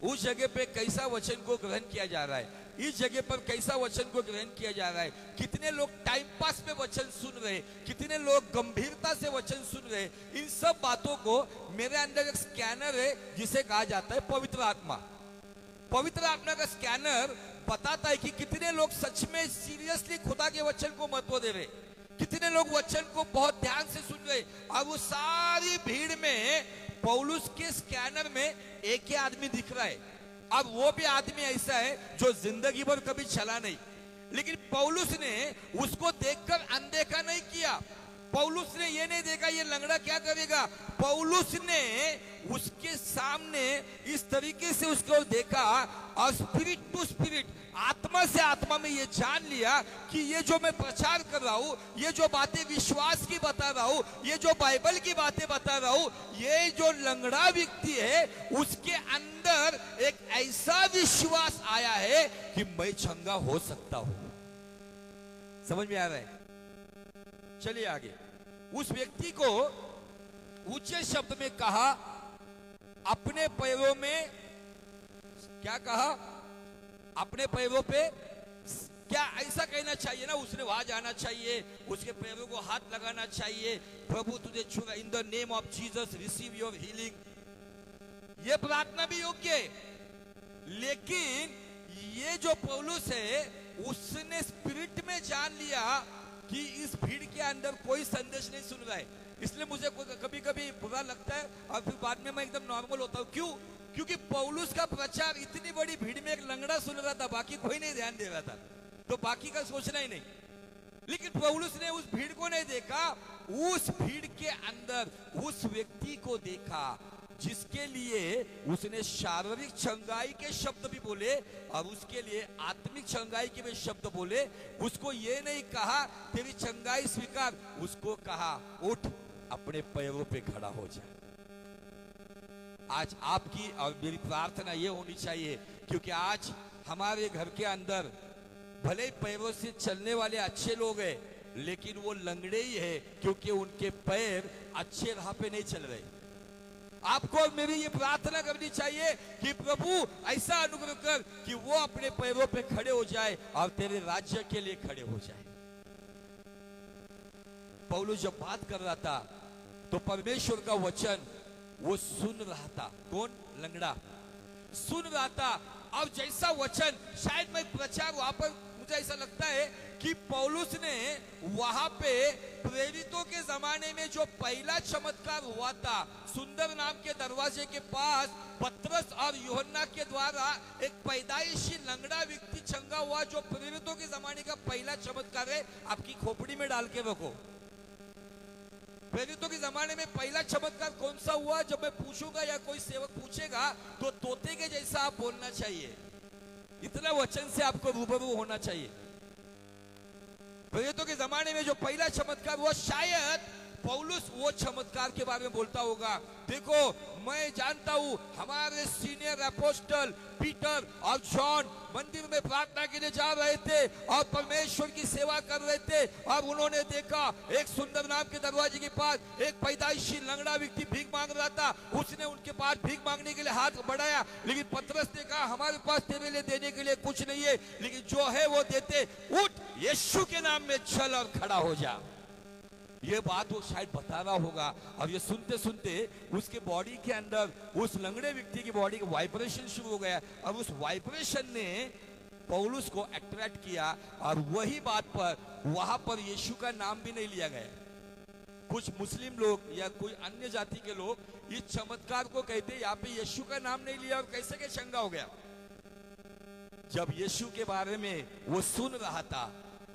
उस जगह पे कैसा वचन को ग्रहण किया जा रहा है, इस जगह पर कैसा वचन को ग्रहण किया जा रहा है, कितने लोग टाइम पास में वचन सुन रहे, कितने लोग गंभीरता से वचन सुन रहे। इन सब बातों को मेरे अंदर एक स्कैनर है जिसे कहा जाता है पवित्र आत्मा। पवित्र आत्मा का स्कैनर बताता है कि कितने लोग सच में सीरियसली खुदा के वचन को महत्व दे रहे, कितने लोग वचन को बहुत ध्यान से सुन रहे। और वो सारी भीड़ में पौलुस के स्कैनर में एक ही आदमी दिख रहा है। अब वो भी आदमी ऐसा है जो जिंदगी भर कभी चला नहीं, लेकिन पौलुस ने उसको देखकर अनदेखा नहीं किया। पौलुस ने ये नहीं देखा ये लंगड़ा क्या करेगा। पौलुस ने उसके सामने इस तरीके से उसको देखा और स्पिरिट टू स्पिरिट, आत्मा से आत्मा में ये जान लिया कि ये जो मैं प्रचार कर रहा हूं, ये जो बातें विश्वास की बता रहा हूं, ये जो बाइबल की बातें बता रहा हूं, ये जो लंगड़ा व्यक्ति है उसके अंदर एक ऐसा विश्वास आया है कि मैं चंगा हो सकता हूं। समझ में आ रहा है? चलिए आगे। उस व्यक्ति को ऊंचे शब्द में कहा, अपने पैरों में, क्या कहा? अपने पैरों पे, क्या ऐसा कहना चाहिए ना, उसने वहां जाना चाहिए, उसके पैरों को हाथ लगाना चाहिए, प्रभु तुझे छूगा, in the name of Jesus receive your healing. ये प्रार्थना भी योग्य है, लेकिन ये जो पौलुस है उसने स्पिरिट में जान लिया कि इस भीड़ के अंदर कोई संदेश नहीं सुन रहा है। इसलिए मुझे कभी कभी बुरा लगता है और फिर बाद में मैं एकदम नॉर्मल होता हूं। क्यों? क्योंकि पौलुस का प्रचार इतनी बड़ी भीड़ में एक लंगड़ा सुन रहा था, बाकी कोई नहीं ध्यान दे रहा था, तो बाकी का सोचना ही नहीं। लेकिन पौलुस ने उस भीड़ को नहीं देखा, उस भीड़ के अंदर उस व्यक्ति को देखा जिसके लिए उसने शारीरिक चंगाई के शब्द भी बोले और उसके लिए आत्मिक चंगाई के भी शब्द बोले, उसको ये नहीं कहा तेरी चंगाई स्वीकार, उसको कहा उठ अपने पैरों पे खड़ा हो जा। आज आपकी और मेरी प्रार्थना ये होनी चाहिए, क्योंकि आज हमारे घर के अंदर भले ही पैरों से चलने वाले अच्छे लोग हैं, लेकिन वो लंगड़े ही है, क्योंकि उनके पैर अच्छे राह पे नहीं चल रहे। आपको और मेरी ये प्रार्थना करनी चाहिए कि प्रभु ऐसा अनुग्रह कर कि वो अपने पैरों पे खड़े हो जाए और तेरे राज्य के लिए खड़े हो जाए। पौलुस जब बात कर रहा था तो परमेश्वर का वचन वो सुन रहा था। कौन? लंगड़ा सुन रहा था। अब जैसा वचन शायद मैं प्रचार वहां पर, मुझे ऐसा लगता है कि पौलुस ने वहां पे प्रेरितों के जमाने में जो पहला चमत्कार हुआ था, सुंदर नाम के दरवाजे के पास पतरस और यूहन्ना के द्वारा एक पैदाइशी लंगड़ा व्यक्ति चंगा हुआ, जो प्रेरितों के जमाने का पहला चमत्कार है। आपकी खोपड़ी में डाल के रखो, प्रेरितों के जमाने में पहला चमत्कार कौन सा हुआ? जब मैं पूछूंगा या कोई सेवक पूछेगा तो तोते के जैसा आप बोलना चाहिए, इतना वचन से आपको रूबरू होना चाहिए। प्रेरितों के जमाने में जो पहला चमत्कार हुआ, शायद पौलुस वो चमत्कार के बारे में बोलता होगा। देखो, मैं जानता हूं हमारे सीनियर अपोस्टल पीटर और जॉन मंदिर में प्रार्थना के लिए जा रहे थे और परमेश्वर की सेवा कर रहे थे, और उन्होंने देखा एक सुंदर नाम के दरवाजे के पास एक पैदाइशी लंगड़ा व्यक्ति भीख मांग रहा था। उसने उनके पास भीख मांगने के लिए हाथ बढ़ाया, लेकिन पतरस ने कहा हमारे पास तेरे लिए देने के लिए कुछ नहीं है, लेकिन जो है वो देते, उठ यीशु के नाम में चल और खड़ा हो जा। ये बात वो शायद बता रहा होगा, और ये सुनते सुनते उसके बॉडी के अंदर, उस लंगड़े व्यक्ति की बॉडी का वाइब्रेशन शुरू हो गया, और उस वाइब्रेशन ने पौलुस को अट्रैक्ट किया, और वही बात पर वहां पर यीशु का नाम भी नहीं लिया गया। कुछ मुस्लिम लोग या कोई अन्य जाति के लोग इस चमत्कार को कहते, यहाँ पे यीशु का नाम नहीं लिया और कैसे के चंगा हो गया। जब यीशु के बारे में वो सुन रहा था,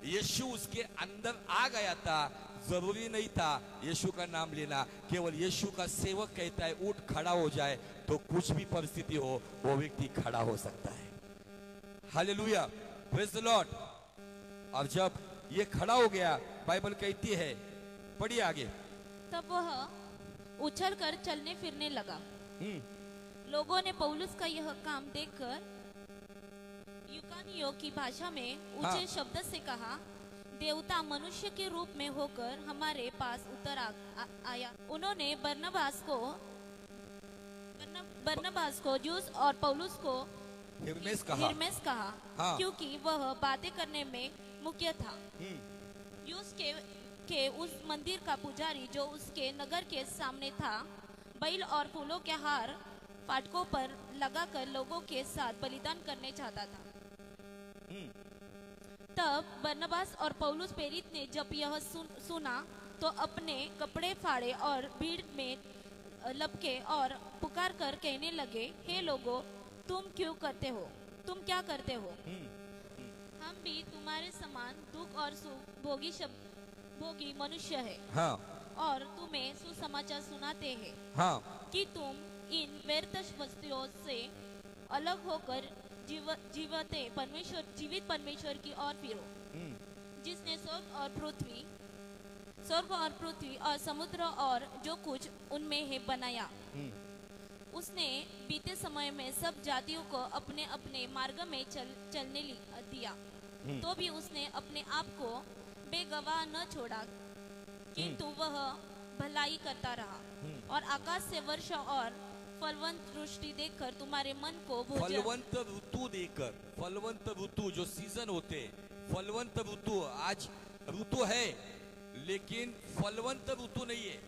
यीशु उसके अंदर आ गया था, जरूरी नहीं था यीशु का नाम लेना, केवल यीशु का सेवक कहता है उठ खड़ा हो जाए, तो कुछ भी परिस्थिति हो वो व्यक्ति खड़ा हो सकता है। Hallelujah, praise the Lord. और जब ये खड़ा हो गया, बाइबल कहती है, पढ़िए आगे। तब वह उछल कर चलने फिरने लगा। लोगों ने पौलुस का यह काम देखकर यूनानियों की भाषा में ऊंचे शब्द से कहा, देवता मनुष्य के रूप में होकर हमारे पास उतर आया। उन्होंने बरनबास को ज्यूस और पौलुस को हिरमेस कहा, क्योंकि वह बातें करने में मुख्य था। ज्यूस के उस मंदिर का पुजारी जो उसके नगर के सामने था, बैल और फूलों के हार फाटकों पर लगाकर लोगों के साथ बलिदान करने चाहता था। तब बरनबास और पौलुस प्रेरित ने जब यह सुना तो अपने कपड़े फाड़े और भीड़ में लपके और पुकार कर कहने लगे, हे लोगों, तुम क्या करते हो? हम भी तुम्हारे समान दुख और सुख भोगी मनुष्य है, और तुम्हें सुसमाचार सुनाते हैं कि तुम इन व्यर्थ वस्तुओं से अलग होकर जीवित परमेश्वर की ओर फिरो, जिसने स्वर्ग और पृथ्वी और समुद्र और जो कुछ उनमें है बनाया। उसने बीते समय में सब जातियों को अपने अपने मार्ग में चलने दिया, तो भी उसने अपने आप को बेगवाह न छोड़ा, किंतु वह भलाई करता रहा, और आकाश से वर्षा और फलवंत दृष्टि देकर तुम्हारे मन को फलवंत ऋतु देकर, फलवंत ऋतु जो सीजन होते, फलवंत ऋतु, आज ऋतु है लेकिन फलवंत ऋतु नहीं है।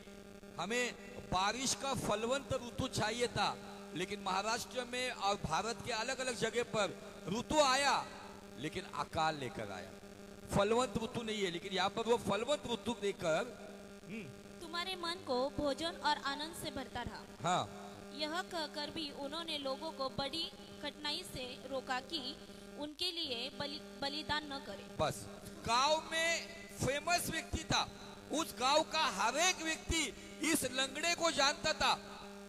हमें बारिश का फलवंत ऋतु चाहिए था, लेकिन महाराष्ट्र में और भारत के अलग अलग जगह पर ऋतु आया लेकिन अकाल लेकर आया। फलवंत ऋतु नहीं है, लेकिन यहाँ पर वो फलवंत ऋतु देकर तुम्हारे मन को भोजन और आनंद से भरता रहा। यह कहकर भी उन्होंने लोगों को बड़ी कठिनाई से रोका कि उनके लिए बलिदान न करें। बस गांव में फेमस व्यक्ति था, उस गांव का हर एक व्यक्ति इस लंगड़े को जानता था।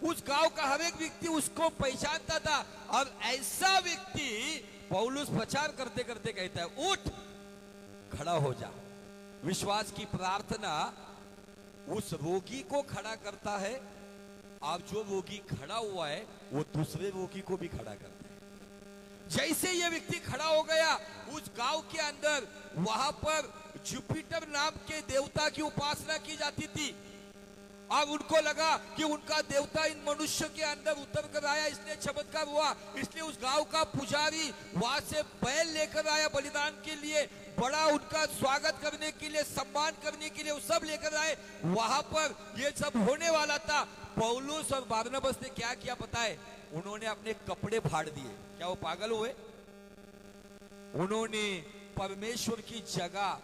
उस गांव का हर एक व्यक्ति उसको पहचानता था। और ऐसा व्यक्ति पौलुस प्रचार करते करते कहता है, उठ खड़ा हो जा। विश्वास की प्रार्थना उस रोगी को खड़ा करता है, और जो रोगी खड़ा हुआ है वो दूसरे रोगी को भी खड़ा करता है। जैसे ये व्यक्ति खड़ा हो गया उस गांव के अंदर, वहां पर जुपिटर नाम के देवता की उपासना की जाती थी। और उनको लगा कि उनका देवता इन मनुष्य के अंदर उतर कर आया, इसलिए चमत्कार हुआ। इसलिए उस गांव का पुजारी वहां से बैल लेकर आया बलिदान के लिए, बड़ा उनका स्वागत करने के लिए, सम्मान करने के लिए वो सब लेकर आए। वहां पर ये सब होने वाला था। पौलुस और बारनबास ने क्या किया पता है? उन्होंने अपने कपड़े फाड़ दिए। क्या वो पागल हुए? उन्होंने परमेश्वर की जगह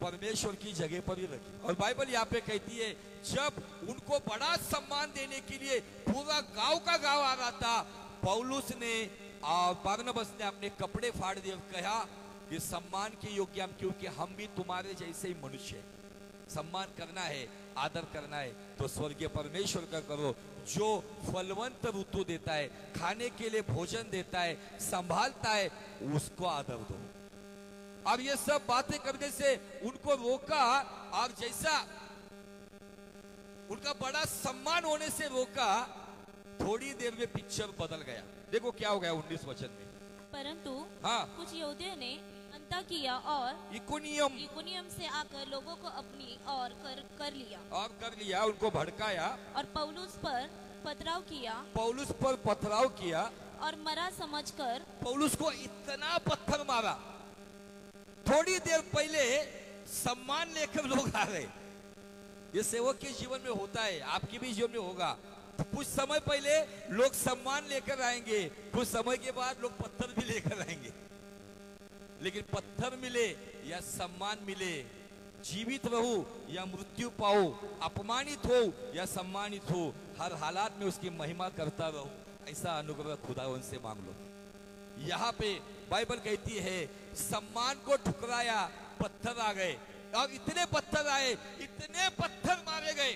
पर ही रखी। और बाइबल यहाँ पे कहती है, जब उनको बड़ा सम्मान देने के लिए पूरा गांव का गांव आ रहा था, पौलुस ने और बारनबास ने अपने कपड़े फाड़ दिए और कहा कि सम्मान के योग्य हम, क्योंकि हम भी तुम्हारे जैसे ही मनुष्य हैं। सम्मान करना है, आदर करना है तो स्वर्गीय परमेश्वर का करो, जो फलवंत ऋतु देता है, खाने के लिए भोजन देता है, संभालता है, उसको आदर दो। अब ये सब बातें करने से उनको रोका, और जैसा उनका बड़ा सम्मान होने से रोका, थोड़ी देर में पिक्चर बदल गया। देखो क्या हो गया 19 वचन में। परंतु हाँ, कुछ यहूदियों ने अंताकिया और इकुनियम से आकर लोगों को अपनी ओर कर लिया, उनको भड़काया और पौलुस पर पथराव किया और मरा समझकर पौलुस को इतना पत्थर मारा। थोड़ी देर पहले सम्मान लेकर लोग आ गए। ये सेवक के जीवन में होता है, आपके भी जीवन में होगा। कुछ समय पहले लोग सम्मान लेकर आएंगे, कुछ समय के बाद लोग पत्थर भी लेकर आएंगे। लेकिन पत्थर मिले या सम्मान मिले, जीवित रहूं या मृत्यु पाओ, अपमानित हो या सम्मानित हो, हर हालात में उसकी महिमा करता रहूं, ऐसा अनुग्रह खुदावन से मांग लो। यहाँ पे बाइबल कहती है, सम्मान को ठुकराया, पत्थर आ गए। और इतने पत्थर आए, इतने पत्थर मारे गए।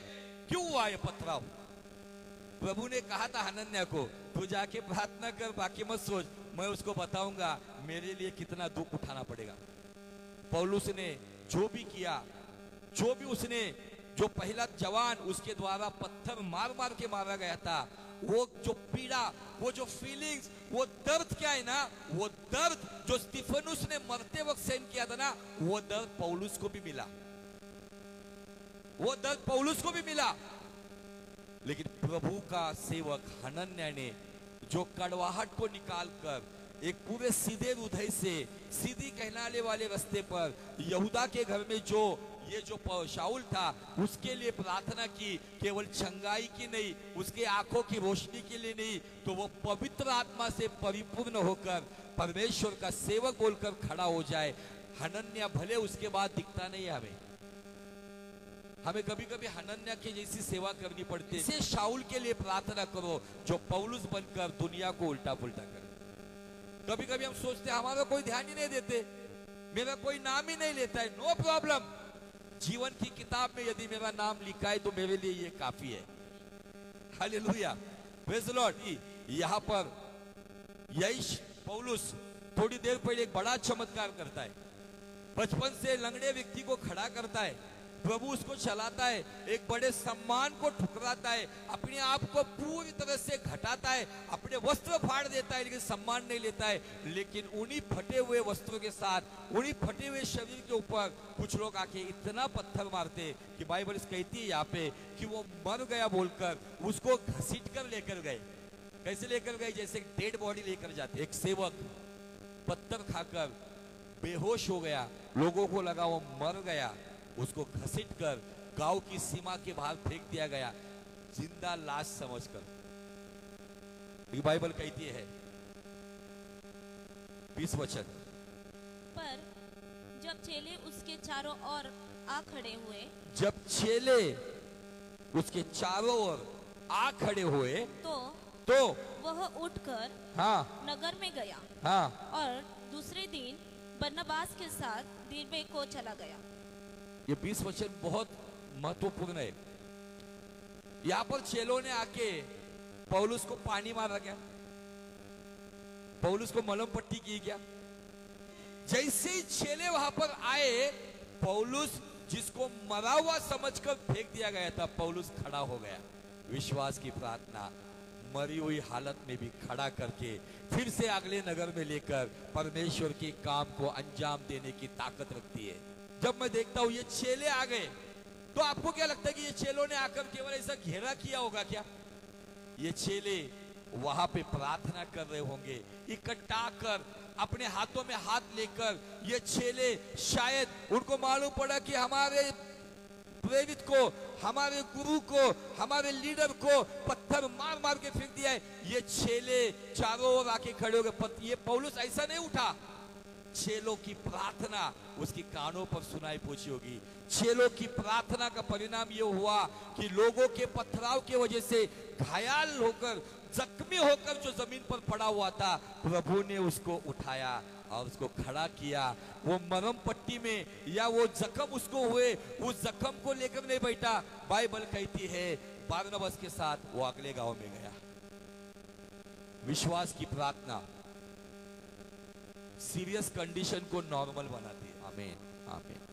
क्यों हुआ ये पथराव? प्रभु ने कहा था हनन्याह को, तू जाके प्रार्थना कर, बाकी मत सोच, मैं उसको बताऊंगा मेरे लिए कितना दुख उठाना पड़ेगा। पौलुस ने जो भी किया, जो पहला जवान उसके द्वारा पत्थर मार मार के मारा गया था, वो जो पीड़ा, वो जो फीलिंग्स, वो दर्द क्या है ना, वो दर्द जो स्टीफनुस ने मरते वक्त सहन किया था ना, वो दर्द पौलुस को भी मिला। लेकिन प्रभु का सेवक हनन्याह ने जो कड़वाहट को निकालकर एक पूरे सीधे हृदय से, सीधी कहलाने वाले रास्ते पर यहूदा के घर में जो शाऊल था, उसके लिए प्रार्थना की, केवल चंगाई की नहीं, उसके आंखों की रोशनी के लिए नहीं, तो वो पवित्र आत्मा से परिपूर्ण होकर परमेश्वर का सेवक बोलकर खड़ा हो जाए। हनन्याह भले उसके बाद दिखता नहीं है, हमें कभी कभी हनन्याह की जैसी सेवा करनी पड़ती है। इसे शाऊल के लिए प्रार्थना करो जो पौलुस बनकर दुनिया को उल्टा पुल्टा करे। कभी कभी हम सोचते हैं हमारा कोई ध्यान ही नहीं देते, मेरा कोई नाम ही नहीं लेता है। नो प्रॉब्लम, जीवन की किताब में यदि मेरा नाम लिखा है तो मेरे लिए ये काफी है। Hallelujah, praise the Lord. यहाँ पर यही पौलुस थोड़ी देर पहले एक बड़ा चमत्कार करता है। बचपन से लंगड़े व्यक्ति को खड़ा करता है, प्रभु उसको चलाता है, एक बड़े सम्मान को ठुकराता है, अपने आप को पूरी तरह से घटाता है, अपने वस्त्र फाड़ देता है, लेकिन सम्मान नहीं लेता है। लेकिन उन्हीं फटे हुए वस्त्रों के साथ, उन्हीं फटे हुए शरीर के ऊपर कुछ लोग आके इतना पत्थर मारते कि बाइबल कहती है यहाँ पे कि वो मर गया बोलकर उसको घसीट कर लेकर गए। कैसे लेकर गए? जैसे डेड बॉडी लेकर जाते। एक सेवक पत्थर खाकर बेहोश हो गया, लोगों को लगा वो मर गया, उसको घसीट कर गांव की सीमा के बाहर फेंक दिया गया, जिंदा लाश समझकर। बाइबल कहती है 20 वचन, पर जब चेले उसके चारों ओर आ खड़े हुए, जब चेले उसके चारों ओर आ खड़े हुए तो वह उठकर नगर में गया और दूसरे दिन बरनबास के साथ दिरबे को चला गया। ये 20 वचन बहुत महत्वपूर्ण है। यहां पर चेलों ने आके पौलुस को पानी मारा क्या? पौलुस को मलम पट्टी की क्या? जैसे ही चेले वहां पर आए, पौलुस जिसको मरा हुआ समझकर फेंक दिया गया था, पौलुस खड़ा हो गया। विश्वास की प्रार्थना मरी हुई हालत में भी खड़ा करके फिर से अगले नगर में लेकर परमेश्वर के काम को अंजाम देने की ताकत रखती है। जब मैं देखता हूं ये चेले आ गए, तो आपको क्या लगता है कि ये चेलों ने आकर केवल ऐसा घेरा किया होगा क्या? ये चेले वहां पे प्रार्थना कर रहे होंगे, इकट्ठा कर अपने हाथों में हाथ लेकर। ये चेले शायद उनको मालूम पड़ा कि हमारे प्रेरित को, हमारे गुरु को, हमारे लीडर को पत्थर मार मार के फेंक दिया है। ये चेले चारों ओर आके खड़े हो गए। ये पौलुस ऐसा नहीं उठा, चेलों की प्रार्थना उसकी कानों पर सुनाई पहुंची होगी। चेलों की प्रार्थना का परिणाम यह हुआ कि लोगों के पथराव की वजह से घायल होकर, जख्मी होकर जो जमीन पर पड़ा हुआ था, प्रभु ने उसको उठाया और उसको खड़ा किया। वो मरम पट्टी में या वो जख्म उसको हुए, उस जख्म को लेकर नहीं बैठा। बाइबल कहती है बारनबास के साथ वो अगले गांव में गया। विश्वास की प्रार्थना सीरियस कंडीशन को नॉर्मल बनाती है। आमीन, आमीन।